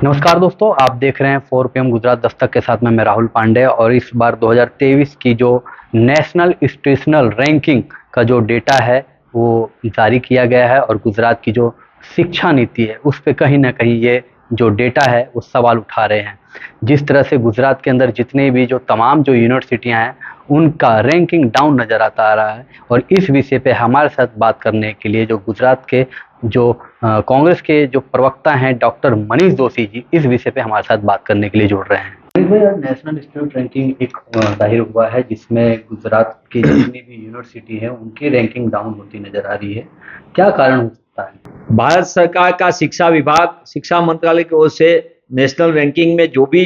नमस्कार दोस्तों, आप देख रहे हैं 4 PM गुजरात दस्तक के साथ में मैं राहुल पांडे। और इस बार 2023 की जो नेशनल इंस्टीट्यूशनल रैंकिंग का जो डेटा है वो जारी किया गया है और गुजरात की जो शिक्षा नीति है उस पे कहीं ना कहीं ये जो डेटा है वो सवाल उठा रहे हैं। जिस तरह से गुजरात के अंदर जितने भी जो तमाम जो यूनिवर्सिटियां हैं उनका रैंकिंग डाउन नज़र आता आ रहा है। और इस विषय पे हमारे साथ बात करने के लिए जो गुजरात के जो कांग्रेस के जो प्रवक्ता हैं डॉक्टर मनीष जोशी जी इस विषय पे हमारे साथ बात करने के लिए जुड़ रहे हैं। मनीष भाई, आज नेशनल इंस्टीट्यूट रैंकिंग एक जाहिर हुआ है जिसमें गुजरात की जितनी भी यूनिवर्सिटी है उनकी रैंकिंग डाउन होती नजर आ रही है। क्या कारण हो सकता है? भारत सरकार का शिक्षा विभाग, शिक्षा मंत्रालय की ओर से नेशनल रैंकिंग में जो भी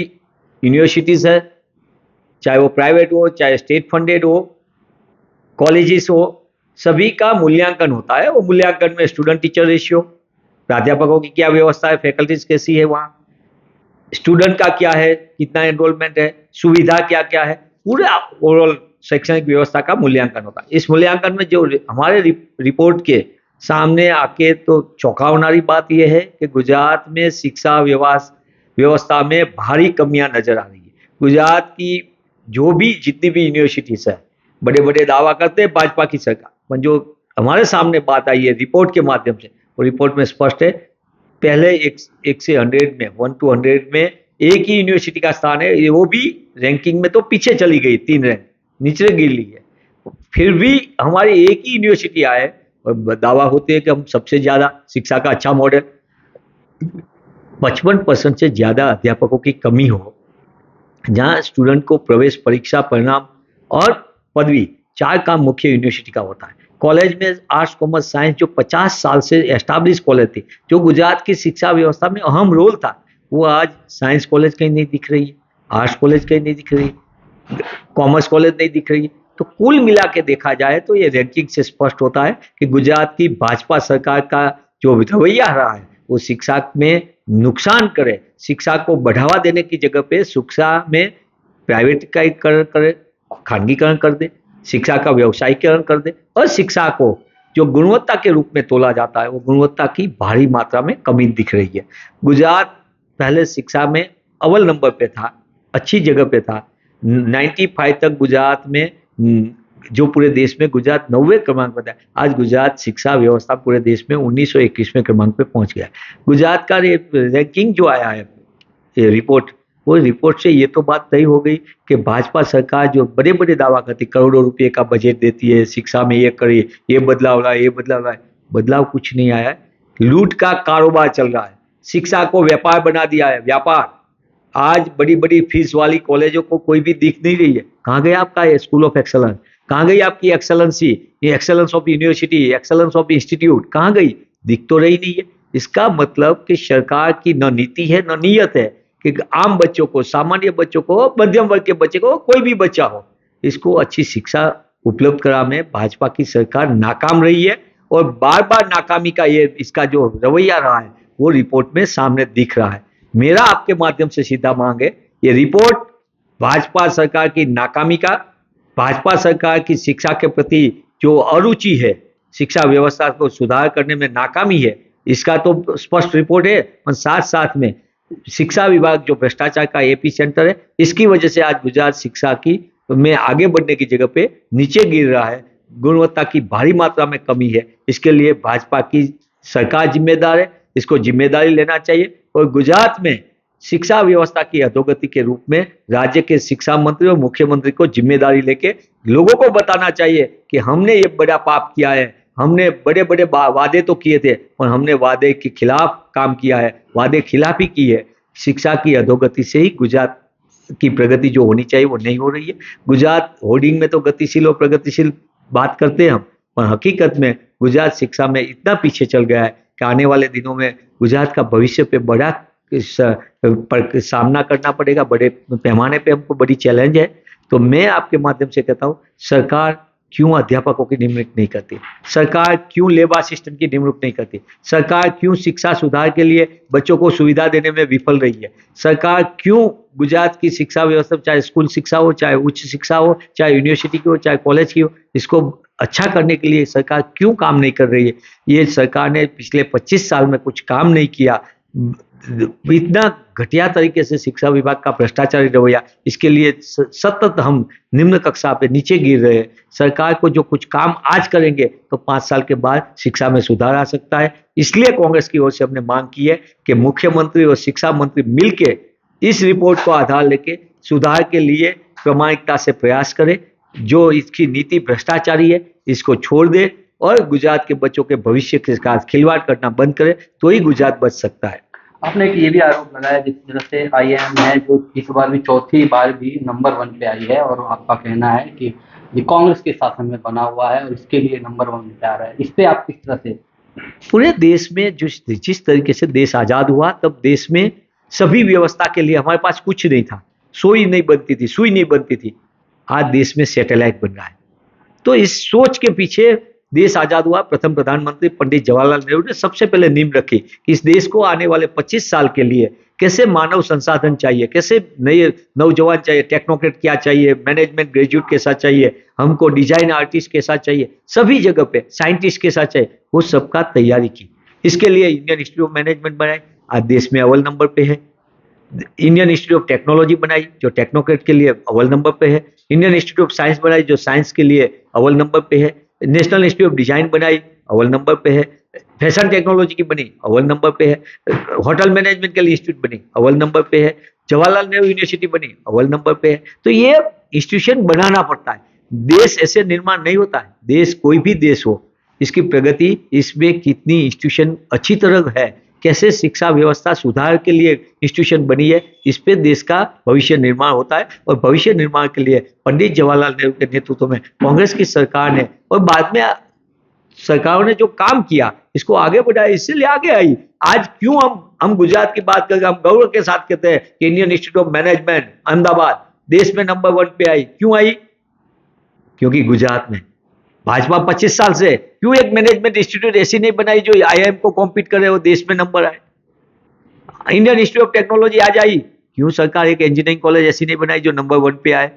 यूनिवर्सिटीज है, चाहे वो प्राइवेट हो चाहे स्टेट फंडेड हो, कॉलेजेस हो, सभी का मूल्यांकन होता है। वो मूल्यांकन में स्टूडेंट टीचर रेशियो, प्राध्यापकों की क्या व्यवस्था है, फैकल्टीज कैसी है, वहाँ स्टूडेंट का क्या है, कितना एनरोलमेंट है, सुविधा क्या क्या है, पूरा ओवरऑल शैक्षणिक व्यवस्था का मूल्यांकन होता है। इस मूल्यांकन में जो हमारे रिपोर्ट के सामने आके तो चौंकावनारी बात यह है कि गुजरात में शिक्षा व्यवस्था में भारी कमियां नजर आ रही है। गुजरात की जो भी जितनी भी यूनिवर्सिटीज है, बड़े बड़े दावा करते हैं भाजपा की सरकार, पर जो हमारे सामने बात आई है रिपोर्ट के माध्यम से, वो रिपोर्ट में स्पष्ट है। पहले एक से 100 में 1 to 100 में एक ही यूनिवर्सिटी का स्थान है, वो भी रैंकिंग में तो पीछे चली गई, 3 रैंक नीचे गिर ली है। फिर भी हमारी एक ही यूनिवर्सिटी आए और दावा होते हैं कि हम सबसे ज्यादा शिक्षा का अच्छा मॉडल। 55% से ज्यादा अध्यापकों की कमी हो, जहां स्टूडेंट को प्रवेश परीक्षा, परिणाम और पदवी 4 काम मुख्य यूनिवर्सिटी का होता है। कॉलेज में आर्ट्स, कॉमर्स, साइंस जो 50 साल से एस्टैब्लिश कॉलेज थी, जो गुजरात की शिक्षा व्यवस्था में अहम रोल था, वो आज साइंस कॉलेज कहीं नहीं दिख रही है, आर्ट्स कॉलेज कहीं नहीं दिख रही है, कॉमर्स कॉलेज नहीं दिख रही है। तो कुल मिला के देखा जाए तो ये रैंकिंग से स्पष्ट होता है कि गुजरात की भाजपा सरकार का जो रवैया रहा है वो शिक्षा में नुकसान करे, शिक्षा को बढ़ावा देने की जगह पे शिक्षा में प्राइवेटीकरण करे, खानगीकरण कर दे, शिक्षा का व्यवसायीकरण कर दे, और शिक्षा को जो गुणवत्ता के रूप में तोला जाता है वो गुणवत्ता की भारी मात्रा में कमी दिख रही है। गुजरात पहले शिक्षा में अव्वल नंबर पे था, अच्छी जगह पे था। 95 तक गुजरात में, जो पूरे देश में गुजरात 90वें क्रमांक पर था, आज गुजरात शिक्षा व्यवस्था पूरे देश में 1921वें क्रमांक पे पहुंच गया है। गुजरात का रैंकिंग जो आया है, ये रिपोर्ट, वो रिपोर्ट से ये तो बात तय हो गई कि भाजपा सरकार जो बड़े बड़े दावा करती, करोड़ों रुपए का बजट देती है, शिक्षा में ये करिए, ये बदलाव लाए, ये बदलाव लाए, बदलाव कुछ नहीं आया है। लूट का कारोबार चल रहा है, शिक्षा को व्यापार बना दिया है, व्यापार। आज बड़ी बड़ी फीस वाली कॉलेजों को कोई भी दिख नहीं रही है। कहाँ गया आपका ये स्कूल ऑफ एक्सलेंस, कहाँ गई आपकी एक्सलेंसी, ये excellence of university, excellence of institute कहाँ गई? दिख तो रही नहीं है। इसका मतलब कि सरकार की न नीति है न नीयत है कि आम बच्चों को, सामान्य बच्चों को, मध्यम वर्ग के बच्चे को, कोई भी बच्चा हो, इसको अच्छी शिक्षा उपलब्ध कराने में भाजपा की सरकार नाकाम रही है। और बार बार नाकामी का ये इसका जो रवैया रहा है वो रिपोर्ट में सामने दिख रहा है। मेरा आपके माध्यम से सीधा मांग है, ये रिपोर्ट भाजपा सरकार की नाकामी का, भाजपा सरकार की शिक्षा के प्रति जो अरुचि है, शिक्षा व्यवस्था को सुधार करने में नाकामी है, इसका तो स्पष्ट रिपोर्ट है। और साथ साथ में शिक्षा विभाग जो भ्रष्टाचार का एपी सेंटर है, इसकी वजह से आज गुजरात शिक्षा की में आगे बढ़ने की जगह पे नीचे गिर रहा है। गुणवत्ता की भारी मात्रा में कमी है। इसके लिए भाजपा की सरकार जिम्मेदार है, इसको जिम्मेदारी लेना चाहिए। और गुजरात में शिक्षा व्यवस्था की अधोगति के रूप में राज्य के शिक्षा मंत्री और मुख्यमंत्री को जिम्मेदारी लेके लोगों को बताना चाहिए कि हमने ये बड़ा पाप किया है, हमने बड़े बड़े वादे तो किए थे और हमने वादे के खिलाफ काम किया है, वादे खिलाफी की है। शिक्षा की अधोगति से ही गुजरात की प्रगति जो होनी चाहिए वो नहीं हो रही है। गुजरात होर्डिंग में तो गतिशील और प्रगतिशील बात करते हैं हम, पर हकीकत में गुजरात शिक्षा में इतना पीछे चल गया है कि आने वाले दिनों में गुजरात का भविष्य पे बड़ा सामना करना पड़ेगा, बड़े पैमाने पे हमको बड़ी चैलेंज है। तो मैं आपके माध्यम से कहता हूँ, सरकार क्यों अध्यापकों की नियुक्ति नहीं करती, सरकार क्यों लेबर असिस्टेंट की नियुक्ति नहीं करती, सरकार क्यों शिक्षा सुधार के लिए बच्चों को सुविधा देने में विफल रही है, सरकार क्यों गुजरात की शिक्षा व्यवस्था, चाहे स्कूल शिक्षा हो, चाहे उच्च शिक्षा हो, चाहे यूनिवर्सिटी की हो, चाहे कॉलेज की हो, इसको अच्छा करने के लिए सरकार क्यों काम नहीं कर रही है। ये सरकार ने पिछले 25 साल में कुछ काम नहीं किया। इतना घटिया तरीके से शिक्षा विभाग का भ्रष्टाचारी रवैया, इसके लिए सतत हम निम्न कक्षा पे नीचे गिर रहे हैं। सरकार को जो कुछ काम आज करेंगे तो 5 साल के बाद शिक्षा में सुधार आ सकता है। इसलिए कांग्रेस की ओर से हमने मांग की है कि मुख्यमंत्री और शिक्षा मंत्री मिलकर इस रिपोर्ट को आधार लेके सुधार के लिए प्रामाणिकता से प्रयास करें। जो इसकी नीति भ्रष्टाचारी है इसको छोड़ दे और गुजरात के बच्चों के भविष्य के साथ खिलवाड़ करना बंद करे, तो ही गुजरात बच सकता है। आपने एक ये भी आरोप लगाया जिस तरह से आईआईएम है जो इस बार भी चौथी बार भी नंबर 1 पे आई है, और आपका कहना है कि ये कांग्रेस के शासन में बना हुआ है और इसके लिए नंबर 1 पे आ रहा है। इस पे आप किस तरह से? पूरे देश में जिस तरीके से देश आजाद हुआ तब देश में सभी व्यवस्था के लिए हमारे पास कुछ नहीं था, सुई नहीं बनती थी। आज देश में सैटेलाइट बन रहा है। तो इस सोच के पीछे देश आजाद हुआ। प्रथम प्रधानमंत्री पंडित जवाहरलाल नेहरू ने सबसे पहले नींव रखी कि इस देश को आने वाले 25 साल के लिए कैसे मानव संसाधन चाहिए, कैसे नए नौजवान चाहिए, टेक्नोक्रेट क्या चाहिए, मैनेजमेंट ग्रेजुएट कैसा चाहिए, हमको डिजाइन आर्टिस्ट कैसा चाहिए, सभी जगह पे साइंटिस्ट कैसा चाहिए, वो सबका तैयारी की। इसके लिए इंडियन इंस्टीट्यूट ऑफ मैनेजमेंट बनाए, आज देश में अव्वल नंबर पे है। इंडियन इंस्टीट्यूट ऑफ टेक्नोलॉजी बनाई जो टेक्नोक्रेट के लिए अव्वल नंबर पे है। इंडियन इंस्टीट्यूट ऑफ साइंस बनाई जो साइंस के लिए अव्वल नंबर पे है। नेशनल इंस्टीट्यूट ऑफ डिजाइन बनाई अव्वल नंबर पे है। फैशन टेक्नोलॉजी की बनी अव्वल नंबर पे है। होटल मैनेजमेंट के लिए इंस्टीट्यूट बनी अव्वल नंबर पे है। जवाहरलाल नेहरू यूनिवर्सिटी बनी अव्वल नंबर पे है। तो ये इंस्टीट्यूशन बनाना पड़ता है। देश ऐसे निर्माण नहीं होता है। देश कोई भी देश हो, इसकी प्रगति इसमें कितनी इंस्टीट्यूशन अच्छी तरह है, कैसे शिक्षा व्यवस्था सुधार के लिए इंस्टीट्यूशन बनी है, इस पे देश का भविष्य निर्माण होता है। और भविष्य निर्माण के लिए पंडित जवाहरलाल नेहरू के नेतृत्व में कांग्रेस की सरकार ने और बाद में सरकारों ने जो काम किया इसको आगे बढ़ाया, इसलिए आगे आई। आज क्यों हम गुजरात की बात करके हम गौरव के साथ कहते हैं कि Indian institute of management Ahmedabad देश में नंबर 1 पे आई। क्यों आई? क्योंकि गुजरात में भाजपा 25 साल से क्यों एक मैनेजमेंट इंस्टीट्यूट ऐसी नहीं बनाई जो आईआईएम को कॉम्पीट करे और देश में नंबर आए। इंडियन इंस्टीट्यूट ऑफ टेक्नोलॉजी आज आई, क्यों सरकार एक इंजीनियरिंग कॉलेज ऐसी नहीं बनाई जो नंबर 1 पे आए।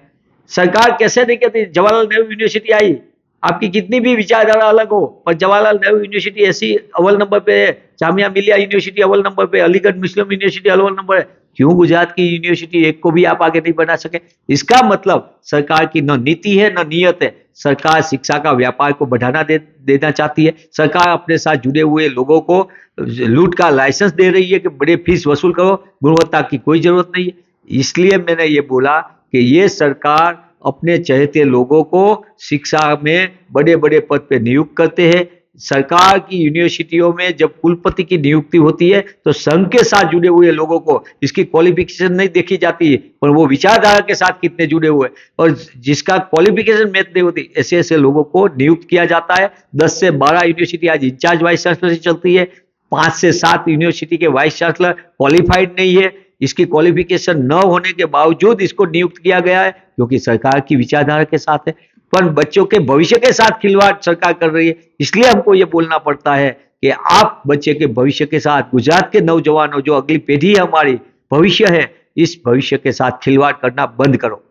सरकार कैसे नहीं कहती जवाहरलाल नेहरू यूनिवर्सिटी आई, आपकी कितनी भी विचारधारा अलग हो पर जवाहरलाल नेहरू यूनिवर्सिटी ऐसी अव्वल नंबर पे है। जामिया मिलिया यूनिवर्सिटी अव्वल नंबर पे, अलीगढ़ मुस्लिम यूनिवर्सिटी अव्वल नंबर है। क्यों गुजरात की यूनिवर्सिटी एक को भी आप आगे नहीं बना सके? इसका मतलब सरकार की न नीति है न नीयत है। सरकार शिक्षा का व्यापार को बढ़ाना देना चाहती है। सरकार अपने साथ जुड़े हुए लोगों को लूट का लाइसेंस दे रही है कि बड़े फीस वसूल करो, गुणवत्ता की कोई जरूरत नहीं है। इसलिए मैंने ये बोला कि ये सरकार अपने चहेते लोगों को शिक्षा में बड़े बड़े पद पे नियुक्त करते हैं। सरकार की यूनिवर्सिटियों में जब कुलपति की नियुक्ति होती है तो संघ के साथ जुड़े हुए लोगों को इसकी क्वालिफिकेशन नहीं देखी जाती है, पर वो विचारधारा के साथ कितने जुड़े हुए, और जिसका क्वालिफिकेशन मैच नहीं होती ऐसे ऐसे लोगों को नियुक्त किया जाता है। 10 से 12 यूनिवर्सिटी आज इंचार्ज वाइस चांसलर से चलती है। 5 से 7 यूनिवर्सिटी के वाइस चांसलर क्वालिफाइड नहीं है। इसकी क्वालिफिकेशन न होने के बावजूद इसको नियुक्त किया गया है क्योंकि सरकार की विचारधारा के साथ है। पर बच्चों के भविष्य के साथ खिलवाड़ सरकार कर रही है। इसलिए हमको ये बोलना पड़ता है कि आप बच्चे के भविष्य के साथ, गुजरात के नौजवानों जो अगली पीढ़ी है हमारी, भविष्य है, इस भविष्य के साथ खिलवाड़ करना बंद करो।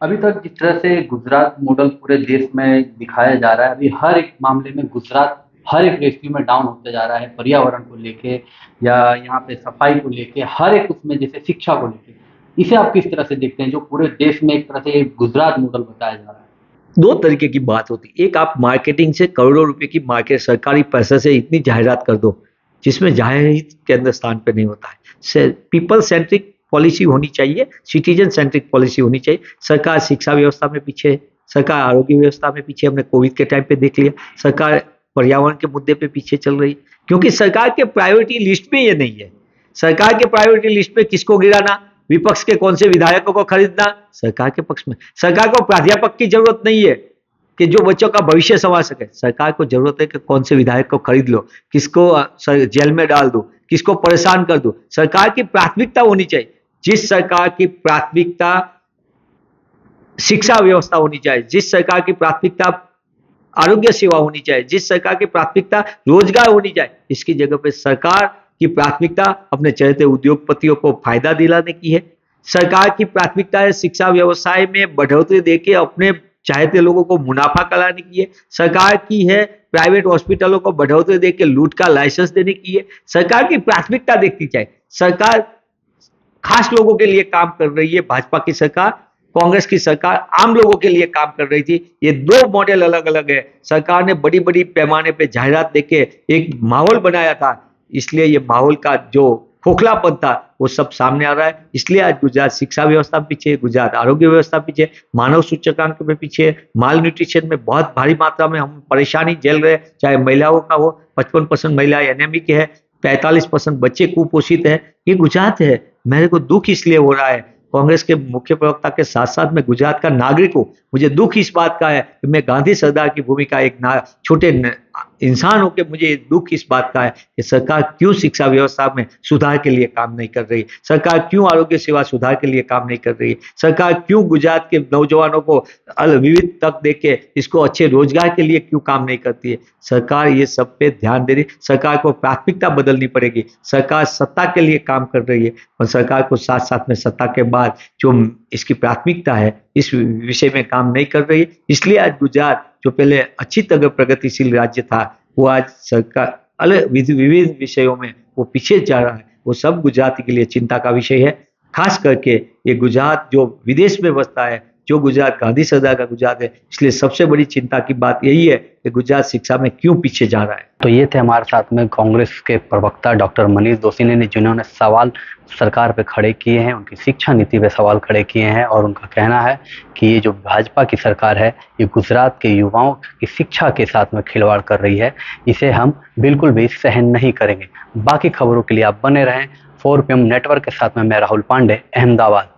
अभी तक जिस तरह से गुजरात मॉडल पूरे देश में दिखाया जा रहा है, अभी हर एक मामले में गुजरात हर एक रेस्क्यू में डाउन होते जा रहा है, पर्यावरण को लेके या यहाँ पे सफाई को लेके, हर एक उसमें, जैसे शिक्षा को लेके, इसे आप किस तरह से देखते हैं जो पूरे देश में एक तरह से गुजरात मॉडल बताया जा रहा है? 2 तरीके की बात होती है। एक, आप मार्केटिंग से करोड़ों रुपए की मार्केट सरकारी पैसे से इतनी जाहिरात कर दो जिसमें जाहिर केंद्र स्थान पे नहीं होता है। पीपल सेंट्रिक पॉलिसी होनी चाहिए, सिटीजन सेंट्रिक पॉलिसी होनी चाहिए। सरकार शिक्षा व्यवस्था में पीछे है, सरकार आरोग्य व्यवस्था में पीछे, हमने कोविड के टाइम पे देख लिया। सरकार पर्यावरण के मुद्दे पे पीछे चल रही है क्योंकि सरकार के प्रायोरिटी लिस्ट में ये नहीं है। सरकार के प्रायोरिटी लिस्ट में किसको गिराना, विपक्ष के कौन से विधायकों को खरीदना, सरकार के पक्ष में। सरकार को प्राध्यापक की जरूरत नहीं है कि जो बच्चों का भविष्य संवार सके। सरकार को जरूरत है कि कौन से विधायक को खरीद लो, किसको जेल में डाल दो, किसको परेशान कर दो। सरकार की प्राथमिकता होनी चाहिए। जिस सरकार की प्राथमिकता शिक्षा व्यवस्था होनी चाहिए, जिस सरकार की प्राथमिकता आरोग्य सेवा होनी चाहिए, जिस सरकार की प्राथमिकता रोजगार होनी चाहिए, इसकी जगह पे सरकार की प्राथमिकता अपने चहेते उद्योगपतियों को फायदा दिलाने की है। सरकार की प्राथमिकता है शिक्षा व्यवसाय में बढ़ोतरी देके अपने चाहते लोगों को मुनाफा कराने की है। सरकार की है प्राइवेट हॉस्पिटलों को बढ़ोतरी देके लूट का लाइसेंस देने की है। सरकार की प्राथमिकता देखनी चाहिए। सरकार खास लोगों के लिए काम कर रही है, भाजपा की सरकार, कांग्रेस की सरकार आम लोगों के लिए काम कर रही थी। ये दो मॉडल अलग अलग है। सरकार ने बड़ी बड़ी पैमाने पे जाहिरात देके एक माहौल बनाया था, इसलिए ये माहौल का जो खोखलापन था वो सब सामने आ रहा है। इसलिए आज गुजरात शिक्षा व्यवस्था पीछे, गुजरात आरोग्य व्यवस्था पीछे, मानव सूचकांक में पीछे, माल न्यूट्रिशन में बहुत भारी मात्रा में हम परेशानी झेल रहे हैं। चाहे महिलाओं का हो, 55% महिलाएं एनेमिक है, 45% बच्चे कुपोषित है। ये गुजरात है। मेरे को दुख इसलिए हो रहा है, कांग्रेस के मुख्य प्रवक्ता के साथ साथ मैं गुजरात का नागरिक हूं, मुझे दुख इस बात का है कि मैं गांधी सरदार की भूमिका एक छोटे इंसान होकर मुझे दुख इस बात का है कि सरकार क्यों शिक्षा व्यवस्था में सुधार के लिए काम नहीं कर रही, सरकार क्यों आरोग्य सेवा सुधार के लिए काम नहीं कर रही, सरकार क्यों गुजरात के नौजवानों को विविध तक देके इसको अच्छे रोजगार के लिए क्यों काम नहीं करती है। सरकार ये सब पे ध्यान दे रही, सरकार को प्राथमिकता बदलनी पड़ेगी। सरकार सत्ता के लिए काम कर रही है और सरकार को साथ साथ में सत्ता के बाद जो इसकी प्राथमिकता है इस विषय में काम नहीं कर रही है। इसलिए आज गुजरात जो पहले अच्छी तरह प्रगतिशील राज्य था वो आज सरकार अलग विविध विषयों में वो पीछे जा रहा है। वो सब गुजराती के लिए चिंता का विषय है। खास करके ये गुजरात जो विदेश में बसता है, जो गुजरात गांधी सरदार का गुजरात है, इसलिए सबसे बड़ी चिंता की बात यही है कि गुजरात शिक्षा में क्यों पीछे जा रहा है। तो ये थे हमारे साथ में कांग्रेस के प्रवक्ता डॉक्टर मनीष दोशी ने, जिन्होंने सवाल सरकार पे खड़े किए हैं, उनकी शिक्षा नीति पे सवाल खड़े किए हैं और उनका कहना है कि ये जो भाजपा की सरकार है ये गुजरात के युवाओं की शिक्षा के साथ में खिलवाड़ कर रही है, इसे हम बिल्कुल भी सहन नहीं करेंगे। बाकी खबरों के लिए आप बने रहें 4PM नेटवर्क के साथ में। मैं राहुल पांडे, अहमदाबाद।